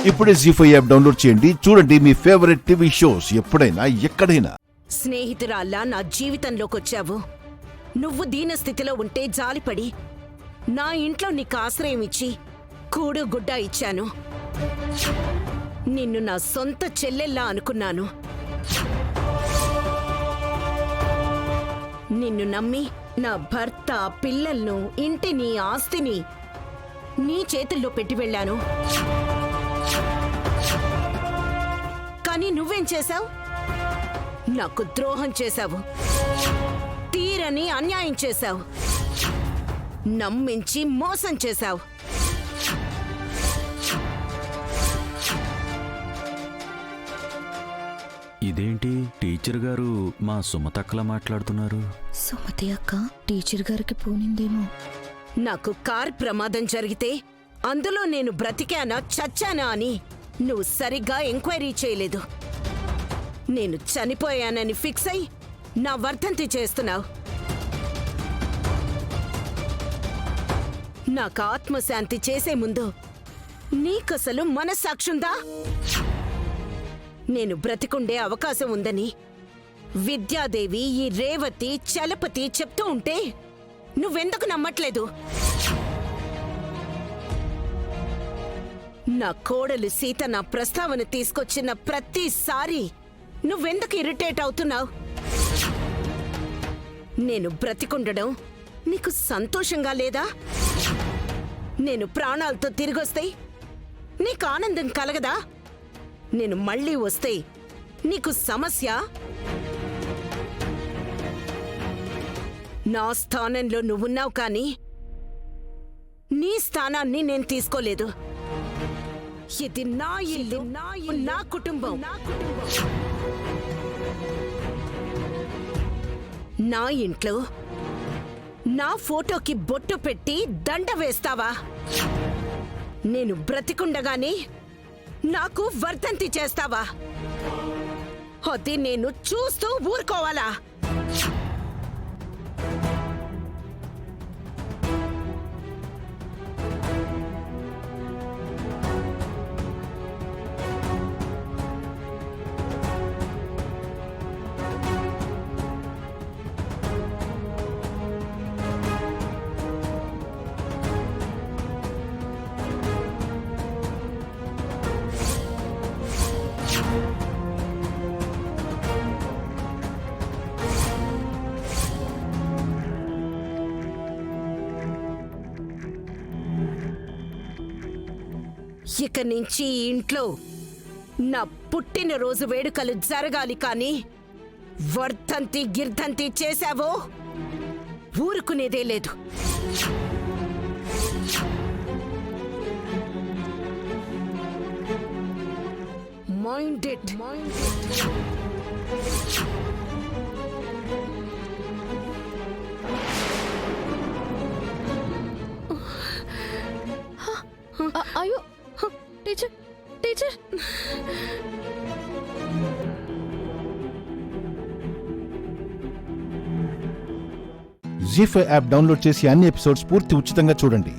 ఇప్పుడే జీ5 app download చేయండి. చూడండి మీ ఫేవరెట్ టీవీ షోస్ ఎప్పుడైనా ఎక్కడైనా. స్నేహితురాల్లా నా జీవితంలోకొచ్చావు. నువ్వు దీనస్థితిలో ఉంటే జాలిపడి నా ఇంట్లో నీకు ఆశ్రయం ఇచ్చి కూడు గుడ్డ ఇచ్చాను. నిన్ను నా సొంత చెల్లెల్లా అనుకున్నాను. నిన్ను నమ్మి నా భర్త, పిల్లలను, ఇంటిని, ఆస్తిని నీ చేతుల్లో పెట్టి వెళ్ళాను. కానీ నువ్వేం చేశావు? నాకు ద్రోహం చేశావు. తీరని అన్యాయం చేశావు. నమ్మించి మోసం చేశావు. ఇదేంటి టీచర్ గారు మా సుమతక్కలా మాట్లాడుతున్నారు? సుమతి అక్క టీచర్ గారికి పోనిందేమో. నాకు కార్ ప్రమాదం జరిగితే అందులో నేను బ్రతికానా చచ్చానా అని నువ్వు సరిగ్గా ఎంక్వైరీ చేయలేదు. నేను చనిపోయానని ఫిక్స్ అయి నా వర్ధంతి చేస్తున్నావు. నాకు ఆత్మశాంతి చేసే ముందు నీకసలు మనస్సాక్షుందా? నేను బ్రతికుండే అవకాశం ఉందని విద్యాదేవి, ఈ రేవతి, చలపతి చెప్తూ ఉంటే నువ్వెందుకు నమ్మట్లేదు? నా కోడలు సీత నా ప్రస్తావన తీసుకొచ్చిన ప్రతిసారి నువ్వెందుకు ఇరిటేట్ అవుతున్నావు? నేను బ్రతికుండడం నీకు సంతోషంగా లేదా? నేను ప్రాణాలతో తిరిగొస్తే నీకు ఆనందం కలగదా? నేను మళ్ళీ వస్తే నీకు సమస్య? నా స్థానంలో నువ్వున్నావు కానీ నీ స్థానాన్ని నేను తీసుకోలేదు. ఇది నా ఇల్లు, నా కుటుంబం. నా ఇంట్లో నా ఫోటోకి బొట్టు పెట్టి దండ వేస్తావా? నేను బ్రతికుండగానే నాకు వర్ధంతి చేస్తావా? అది నేను చూస్తూ ఊరుకోవాలా? ఇక నుంచి ఈ ఇంట్లో నా పుట్టినరోజు వేడుకలు జరగాలి కానీ వర్ధంతి గిర్ధంతి చేశావో ఊరుకునేదే లేదు. Mind it. అయ్యో టీచర్ టీచర్ జీ5 యాప్ డౌన్లోడ్ చేసి అన్ని ఎపిసోడ్స్ పూర్తి ఉచితంగా చూడండి.